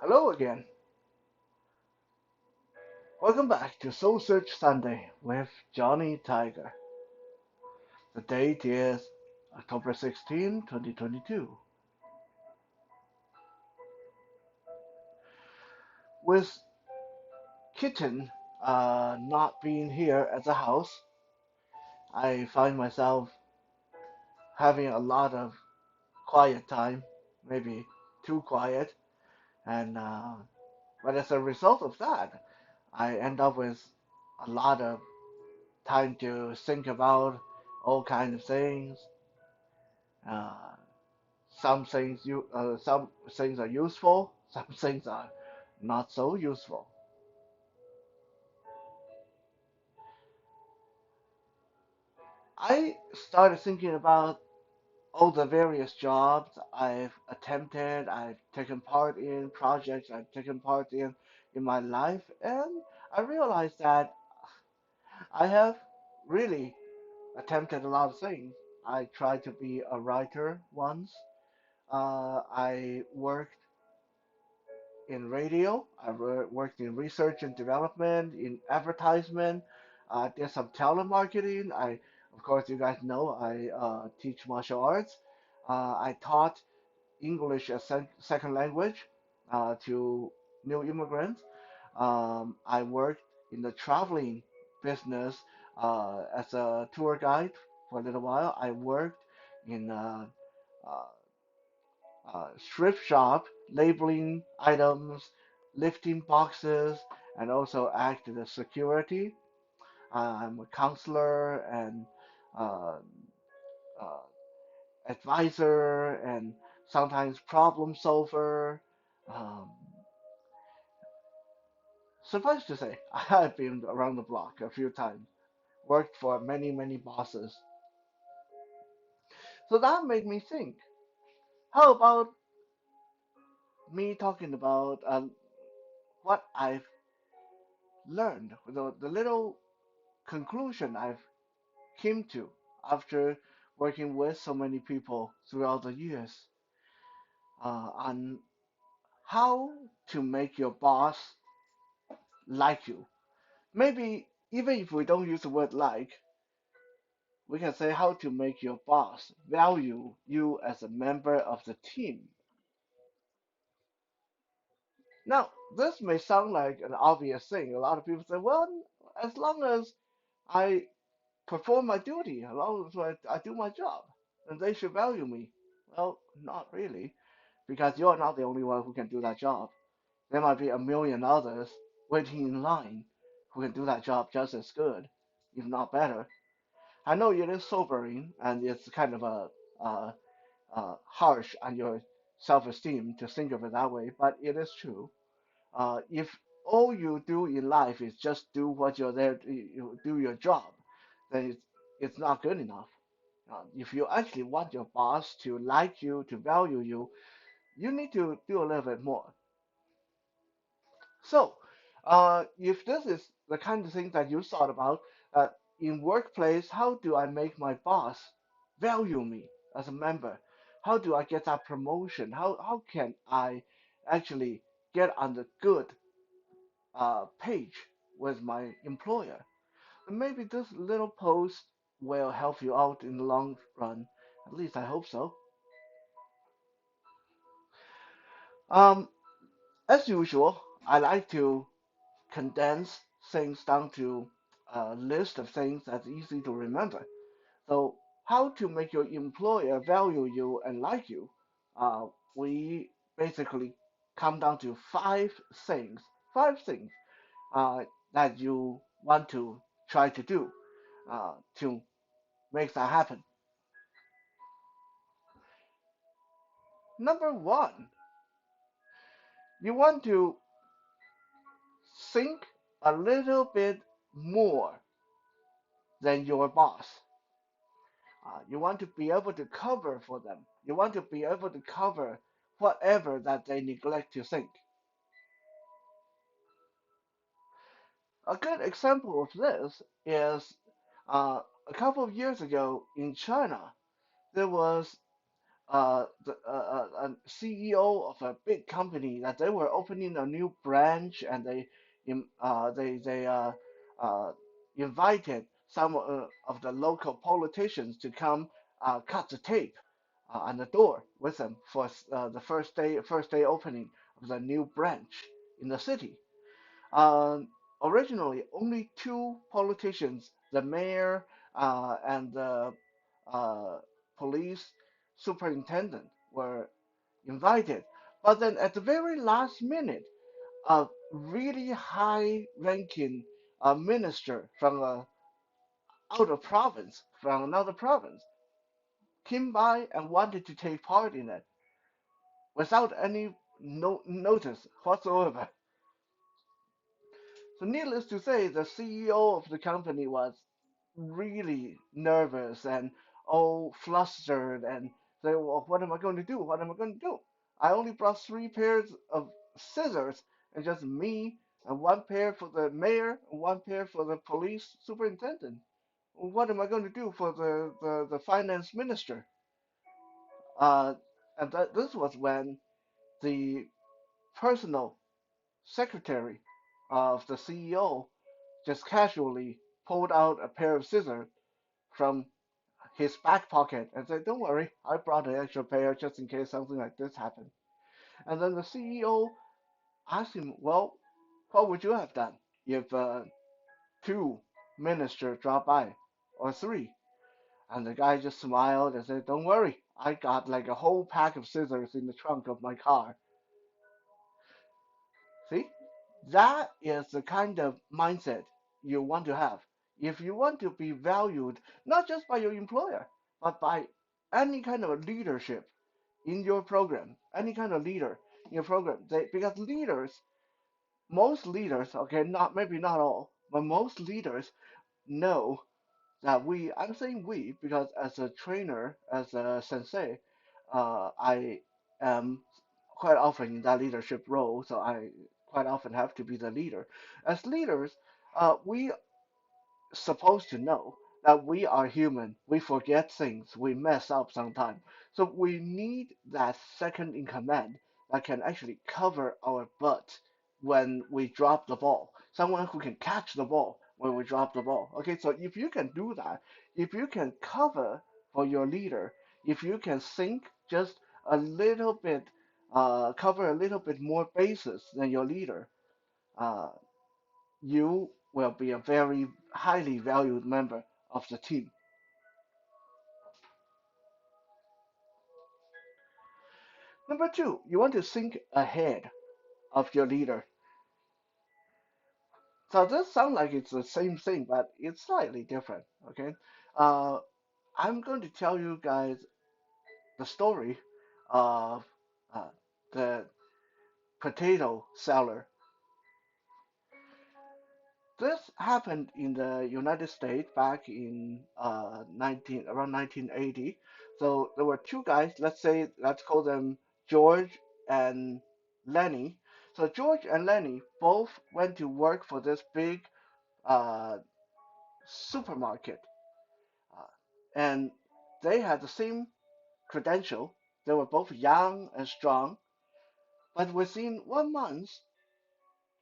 Hello again. Welcome back to Soul Search Sunday with Johnny Tiger. The date is October 16, 2022. With Kitten not being here at the house, I find myself having a lot of quiet time, maybe too quiet, and but as a result of that, I end up with a lot of time to think about all kinds of things. Uh, some things are useful, some things are not so useful. I started thinking about all the various jobs I've attempted, I've taken part in, projects I've taken part in my life, and I realized that I have really attempted a lot of things. I tried to be a writer once. I worked in radio. I worked in research and development, in advertisement. Did some telemarketing. Of course, you guys know I teach martial arts. I taught English as second language to new immigrants. I worked in the traveling business as a tour guide for a little while. I worked in uh, thrift shop, labeling items, lifting boxes, and also acted as security. I'm a counselor and uh, uh, advisor and sometimes problem solver. Um, Suffice to say, I've been around the block a few times, worked for many, many bosses. So that made me think, how about me talking about what I've learned, the little conclusion I've came to after working with so many people throughout the years on how to make your boss like you. Maybe even if we don't use the word like, we can say how to make your boss value you as a member of the team. Now, this may sound like an obvious thing. A lot of people say, well, as long as I perform my duty, as long as I do my job, then they should value me. Well, not really, because you're not the only one who can do that job. There might be a million others waiting in line who can do that job just as good, if not better. I know it is sobering and it's kind of uh, harsh on your self-esteem to think of it that way, but it is true. If all you do in life is just do what you're there to you do your job, then it's not good enough. If you actually want your boss to like you, to value you, you need to do a little bit more. So, if this is the kind of thing that you thought about, in workplace, how do I make my boss value me as a member? How do I get that promotion? How can I actually get on the good page with my employer? And maybe this little post will help you out in the long run. At least I hope so. Um, as usual, I like to condense things down to a list of things that's easy to remember. So, how to make your employer value you and like you? We basically come down to five things that you want to try to do to make that happen. Number one, you want to think a little bit more than your boss. You want to be able to cover for them. You want to be able to cover whatever that they neglect to think. A good example of this is a couple of years ago in China, there was a CEO of a big company that they were opening a new branch, and they uh, invited some of the local politicians to come cut the tape on the door with them for the first day opening of the new branch in the city. Um, Originally, only two politicians, the mayor and the uh, police superintendent, were invited. But then at the very last minute, a really high-ranking minister from outer province, from another province, came by and wanted to take part in it without any notice whatsoever. So, needless to say, the CEO of the company was really nervous and all flustered and say, well, what am I going to do? What am I going to do? I only brought three pairs of scissors and just me and one pair for the mayor and one pair for the police superintendent. What am I going to do for the finance minister? Uh, and this was when the personal secretary of the CEO just casually pulled out a pair of scissors from his back pocket and said, "Don't worry, I brought an extra pair just in case something like this happened." And then the CEO asked him, "Well, what would you have done if two ministers dropped by, or three?" And the guy just smiled and said, "Don't worry, I got like a whole pack of scissors in the trunk of my car." See, that is the kind of mindset you want to have. If you want to be valued not just by your employer, but by any kind of leadership in your program, any kind of leader in your program, because most leaders, okay, not maybe not all, but most leaders know that I'm saying we because as a trainer, as a sensei, I am quite often in that leadership role, so I quite often have to be the leader. As leaders, we supposed to know that we are human. We forget things. We mess up sometimes. So we need that second in command that can actually cover our butt when we drop the ball. Someone who can catch the ball when we drop the ball. Okay, so if you can do that, if you can cover for your leader, if you can think just a little bit, cover a little bit more bases than your leader, uh, you will be a very highly valued member of the team. Number two, you want to think ahead of your leader. So this sounds like it's the same thing, but it's slightly different. Okay, uh, I'm going to tell you guys the story of the potato seller. This happened in the United States back in 1980. So there were two guys. Let's call them George and Lenny. So George and Lenny both went to work for this big uh, supermarket, uh, and they had the same credential. They were both young and strong. But within 1 month,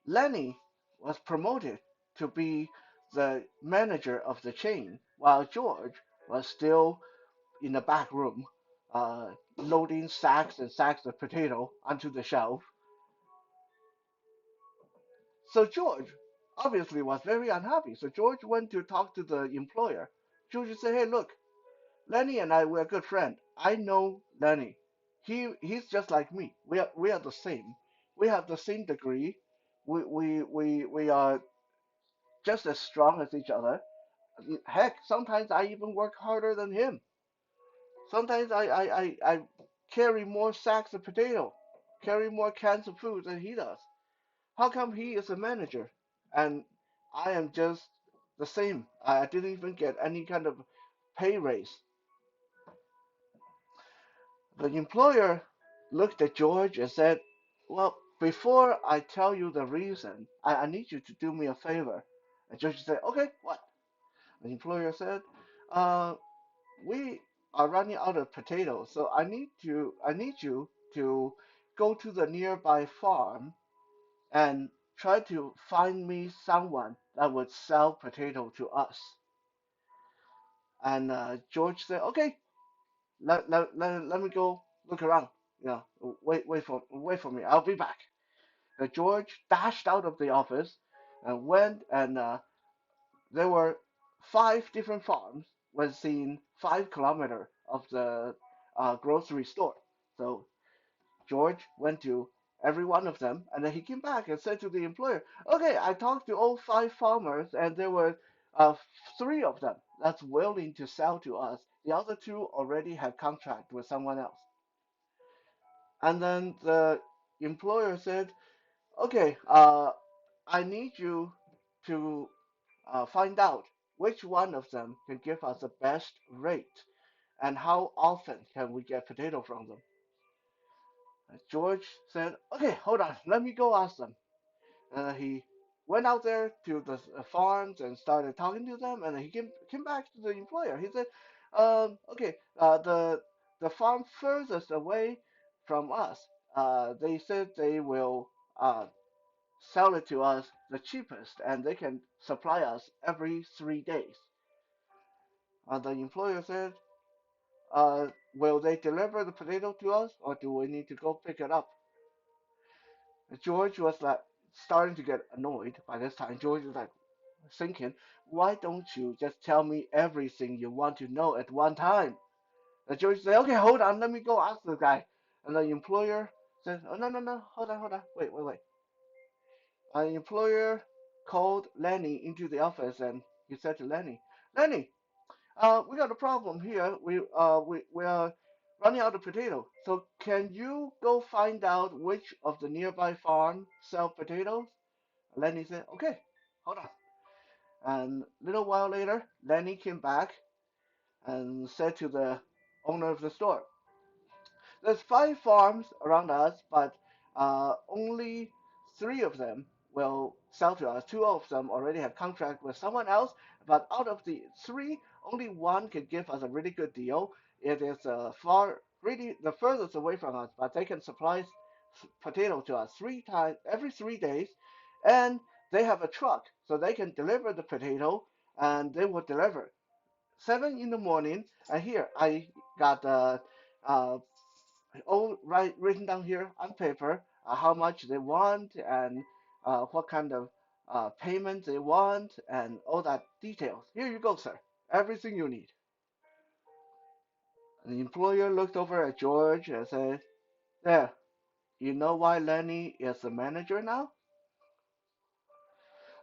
Lenny was promoted to be the manager of the chain, while George was still in the back room, loading sacks and sacks of potato onto the shelf. So George obviously was very unhappy. So George went to talk to the employer. George said, "Hey, look, Lenny and I we're good friends. I know Lenny. He's just like me. We are the same. We have the same degree. We are just as strong as each other. Heck, sometimes I even work harder than him. Sometimes I carry more sacks of potato, carry more cans of food than he does. How come he is a manager and I am just the same? I didn't even get any kind of pay raise." The employer looked at George and said, "Well, before I tell you the reason, I need you to do me a favor." And George said, "Okay, what?" The employer said, "Uh, we are running out of potatoes, so I need you to go to the nearby farm and try to find me someone that would sell potato to us. And George said, okay, let me go look around. You know, wait for me. I'll be back. George dashed out of the office and went, and there were five different farms within 5 kilometers of the grocery store. So George went to every one of them, and then he came back and said to the employer, "Okay, I talked to all five farmers, and there were uh, three of them that's willing to sell to us. The other two already have contract with someone else." And then the employer said, "Okay, I need you to find out which one of them can give us the best rate, and how often can we get potato from them." George said, "Okay, hold on, let me go ask them." He went out there to the farms and started talking to them, and he came back to the employer. He said, "Okay, the farm furthest away from us, they said they will sell it to us the cheapest, and they can supply us every 3 days." The employer said, "Will they deliver the potato to us, or do we need to go pick it up?" George was like starting to get annoyed by this time. George was like thinking, "Why don't you just tell me everything you want to know at one time?" And George said, "Okay, hold on, let me go ask the guy." And the employer said, "Oh, no, no, no, hold on, wait. The employer called Lenny into the office, and he said to Lenny, "Lenny, we got a problem here. We are running out of potato. So can you go find out which of the nearby farm sell potatoes?" Lenny said, "Okay, hold on." And a little while later, Lenny came back and said to the owner of the store, "There's five farms around us, but only three of them will sell to us. Two of them already have contract with someone else, but out of the three, only one can give us a really good deal. It is really the furthest away from us, but they can supply potato to us 3 times every 3 days, and they have a truck, so they can deliver the potato, and they will deliver 7 in the morning. And here I got uh, all written down here on paper, how much they want, and what kind of payment they want, and all that details. Here you go, sir. Everything you need." And the employer looked over at George and said, "There, you know why Lenny is the manager now?"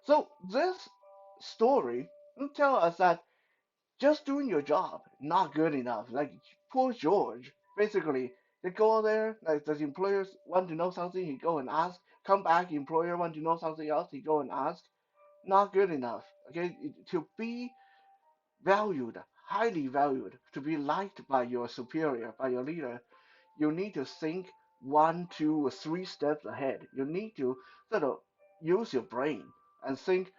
So this story will tell us that just doing your job not good enough. Like poor George, basically, they go there. Like the employers want to know something, he go and ask. Come back, employer want to know something else, he go and ask. Not good enough. Okay, to be valued, highly valued, to be liked by your superior, by your leader, you need to think 1, 2, or 3 steps ahead. You need to sort of use your brain and think,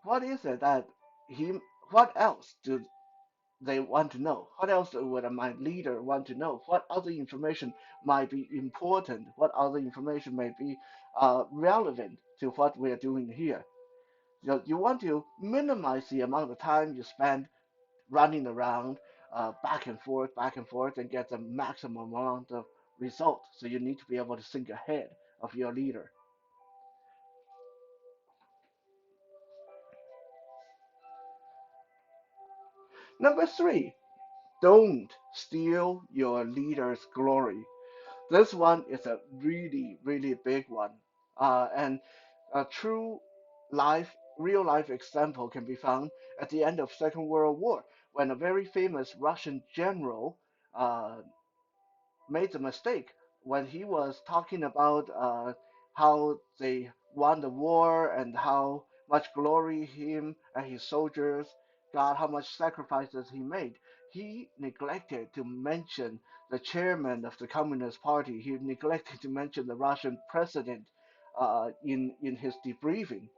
what is it that he, what else do they want to know? What else would my leader want to know? What other information might be important? What other information may be relevant to what we are doing here? You want to minimize the amount of time you spend running around back and forth, and get the maximum amount of result. So you need to be able to think ahead of your leader. Number three, don't steal your leader's glory. This one is a really, really big one. And a true real life example can be found at the end of Second World War, when a very famous Russian general uh, made a mistake when he was talking about how they won the war and how much glory him and his soldiers got, how much sacrifices he made. He neglected to mention the chairman of the Communist Party. He neglected to mention the Russian president in his debriefing.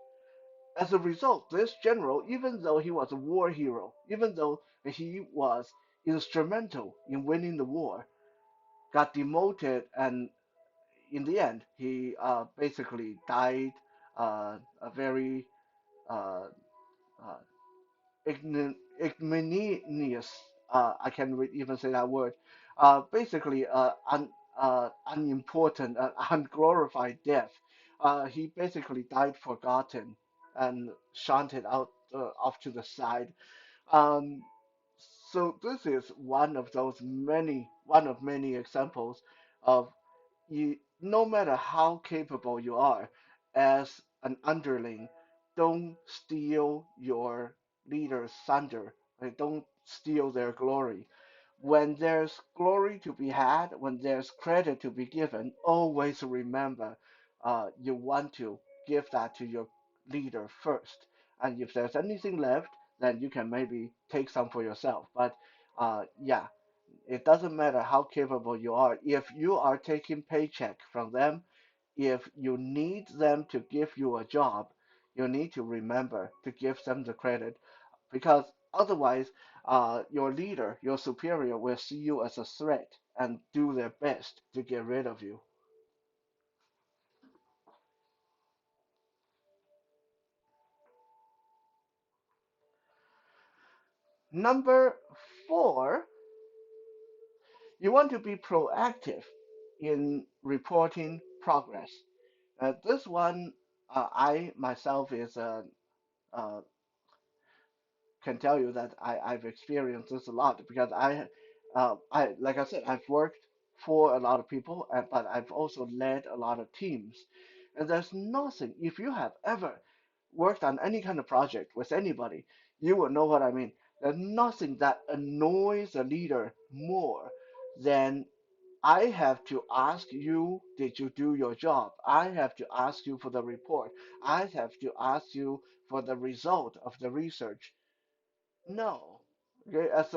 As a result, this general, even though he was a war hero, even though he was instrumental in winning the war, got demoted, and in the end, he basically died a very uh, uh, ignominious, I can even say that word, basically unimportant, unglorified death. He basically died forgotten and shunted out off to the side. Um, so this is one of many examples of you, no matter how capable you are as an underling, don't steal your leader's thunder. Right? Don't steal their glory. When there's glory to be had, when there's credit to be given, always remember you want to give that to your leader first. And if there's anything left, then you can maybe take some for yourself. But yeah, it doesn't matter how capable you are. If you are taking paycheck from them, if you need them to give you a job, you need to remember to give them the credit because otherwise, your leader, your superior will see you as a threat and do their best to get rid of you. Number four, you want to be proactive in reporting progress. This one, I myself is uh, can tell you that I've experienced this a lot because like I said, I've worked for a lot of people, but I've also led a lot of teams. And there's nothing, if you have ever worked on any kind of project with anybody, you will know what I mean. There's nothing that annoys a leader more than I have to ask you, did you do your job? I have to ask you for the report. I have to ask you for the result of the research. No. Okay, as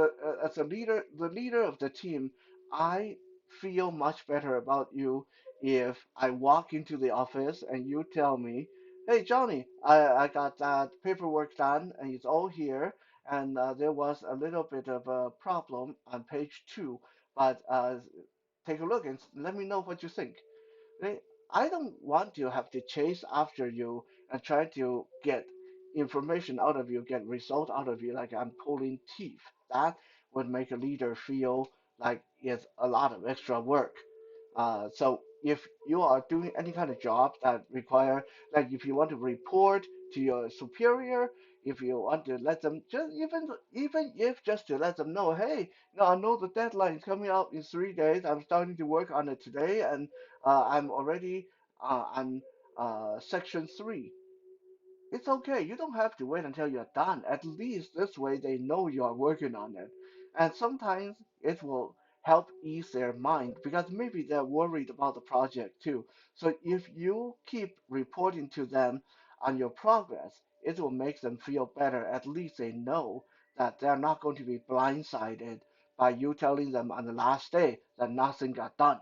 a leader, the leader of the team, I feel much better about you if I walk into the office and you tell me, "Hey Johnny, I got that paperwork done and it's all here, and there was a little bit of a problem on page two, but take a look and let me know what you think." Right? I don't want to have to chase after you and try to get information out of you, get result out of you like I'm pulling teeth. That would make a leader feel like it's a lot of extra work. So if you are doing any kind of job that require, like if you want to report to your superior, if you want to let them just even if just to let them know, hey, no, I know the deadline is coming up in 3 days. I'm starting to work on it today, and I'm already on section three. It's okay. You don't have to wait until you're done. At least this way they know you are working on it. And sometimes it will help ease their mind because maybe they're worried about the project too. So if you keep reporting to them on your progress, it will make them feel better. At least they know that they're not going to be blindsided by you telling them on the last day that nothing got done.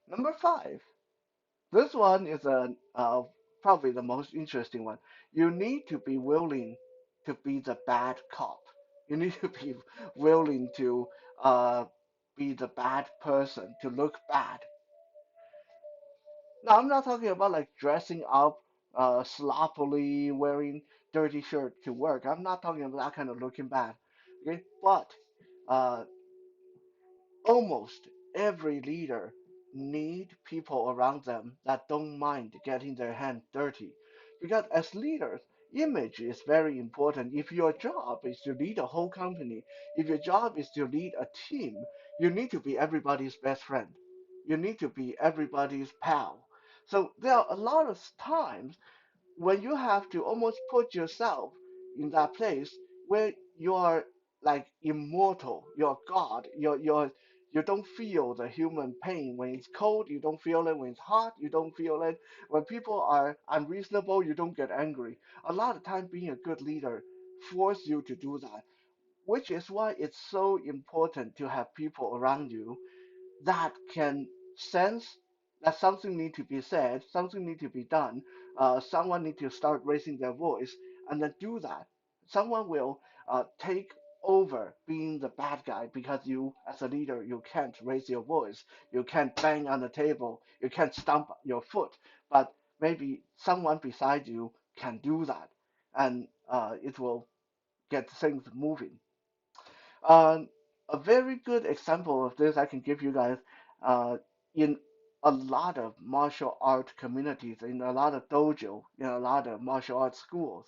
Number five. This one is probably the most interesting one. You need to be willing to be the bad cop. You need to be willing to uh, be the bad person, to look bad. Now, I'm not talking about like dressing up sloppily, wearing dirty shirt to work. I'm not talking about that kind of looking bad. Okay, but uh, almost every leader need people around them that don't mind getting their hand dirty. Because as leaders, image is very important. If your job is to lead a whole company, if your job is to lead a team, you need to be everybody's best friend. You need to be everybody's pal. So there are a lot of times when you have to almost put yourself in that place where you are like immortal, you're God, you don't feel the human pain when it's cold, you don't feel it when it's hot, you don't feel it when people are unreasonable, you don't get angry. A lot of time being a good leader force you to do that, which is why it's so important to have people around you that can sense, that something need to be said, something need to be done, someone need to start raising their voice, and then do that. Someone will take over being the bad guy because you, as a leader, you can't raise your voice, you can't bang on the table, you can't stamp your foot, but maybe someone beside you can do that, and it will get things moving. Um, a very good example of this I can give you guys uh, in a lot of martial art communities, in a lot of dojo, in a lot of martial arts schools.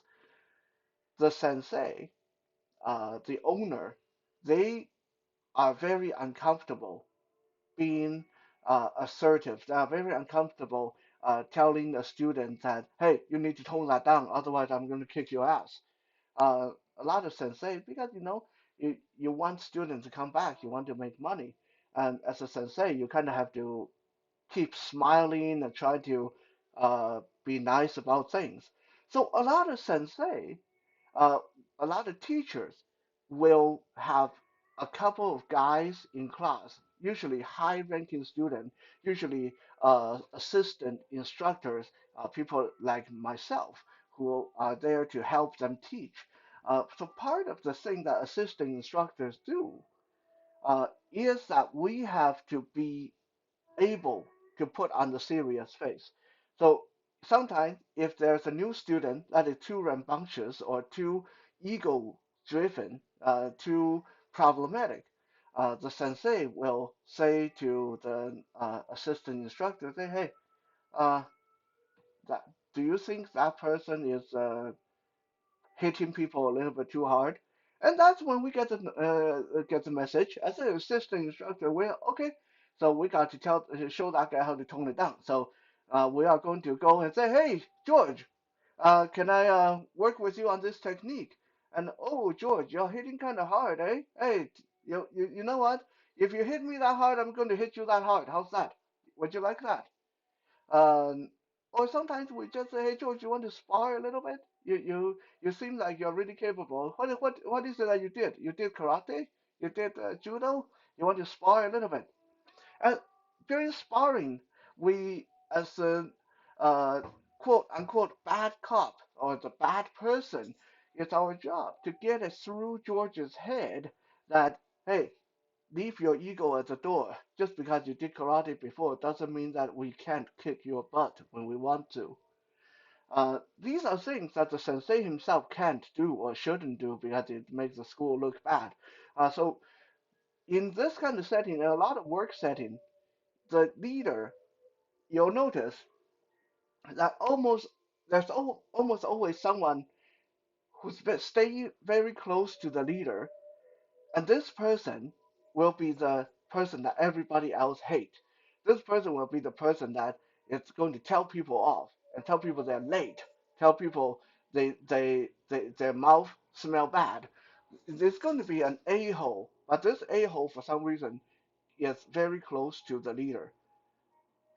The sensei, the owner, they are very uncomfortable being assertive. They are very uncomfortable telling a student that, hey, you need to tone that down, otherwise I'm going to kick your ass. A lot of sensei, because you want students to come back, you want to make money, and as a sensei, you kind of have to keep smiling and try to be nice about things. So a lot of sensei, uh, a lot of teachers will have a couple of guys in class, usually high-ranking students, usually assistant instructors, people like myself who are there to help them teach. So part of the thing that assistant instructors do is that we have to be able to put on the serious face. So sometimes if there's a new student that is too rambunctious or too ego driven, too problematic, the sensei will say to the assistant instructor, say, hey, uh, that, do you think that person is hitting people a little bit too hard? And that's when we get the message as an assistant instructor. We're okay, so we got to show that guy how to tone it down. So we are going to go and say, hey, George, can I work with you on this technique? And oh, George, you're hitting kind of hard, eh? Hey, you know what? If you hit me that hard, I'm going to hit you that hard. How's that? Would you like that? Um, or sometimes we just say, hey George, you want to spar a little bit? You seem like you're really capable. What is it that you did? You did karate? You did judo? You want to spar a little bit? And during sparring, we as a uh, quote unquote bad cop or the bad person, it's our job to get it through George's head that hey, leave your ego at the door. Just because you did karate before doesn't mean that we can't kick your butt when we want to. These are things that the sensei himself can't do or shouldn't do because it makes the school look bad. So in this kind of setting, in a lot of work setting, the leader, you'll notice that almost always someone who's stay very close to the leader. And this person will be the person that everybody else hates. This person will be the person that is going to tell people off and tell people they're late, tell people their mouth smell bad. There's going to be an a-hole, but this a-hole for some reason is very close to the leader.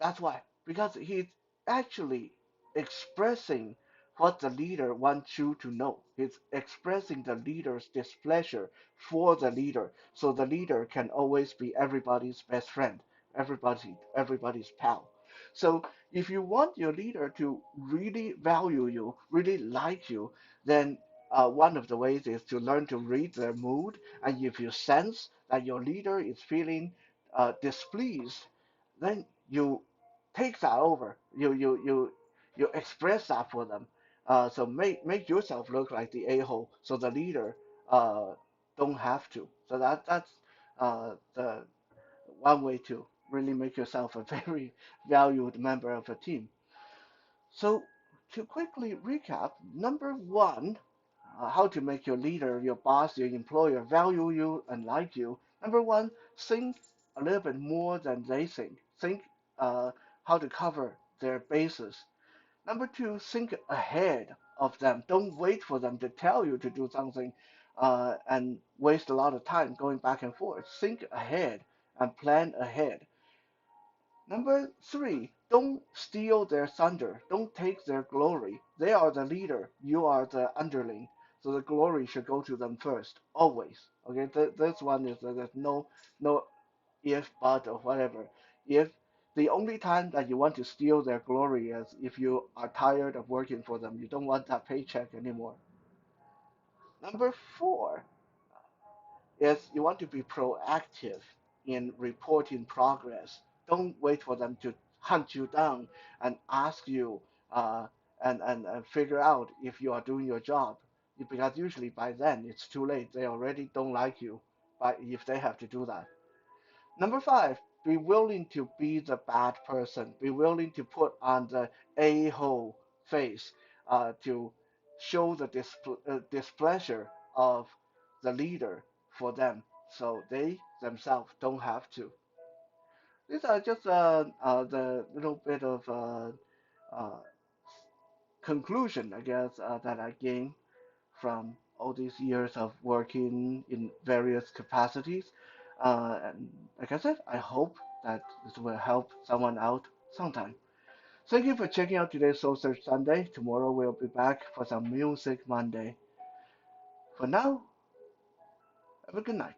That's why, because he's actually expressing what the leader wants you to know. He's expressing the leader's displeasure for the leader, so the leader can always be everybody's best friend, everybody's pal. So if you want your leader to really value you, really like you, then one of the ways is to learn to read their mood. And if you sense that your leader is feeling displeased, then you take that over. You express that for them. So make yourself look like the a-hole, so the leader uh, don't have to. So that's the one way to really make yourself a very valued member of a team. So to quickly recap, number one, how to make your leader, your boss, your employer value you and like you. Number one, think a little bit more than they think. Think how to cover their bases. Number two, think ahead of them. Don't wait for them to tell you to do something and waste a lot of time going back and forth. Think ahead and plan ahead. Number three, don't steal their thunder. Don't take their glory. They are the leader. You are the underling. So the glory should go to them first, always. Okay, this one is there's no if, but, or whatever. If The only time that you want to steal their glory is if you are tired of working for them. You don't want that paycheck anymore. Number four is you want to be proactive in reporting progress. Don't wait for them to hunt you down and ask you uh, and figure out if you are doing your job. Because usually by then it's too late. They already don't like you. But if they have to do that. Number five, be willing to be the bad person. Be willing to put on the a-hole face to show the displeasure of the leader for them, so they themselves don't have to. These are just the little bit of uh, conclusion, I guess, that I gained from all these years of working in various capacities. And like I said, I hope that this will help someone out sometime. Thank you for checking out today's Soul Search Sunday. Tomorrow we'll be back for some Music Monday. For now, have a good night.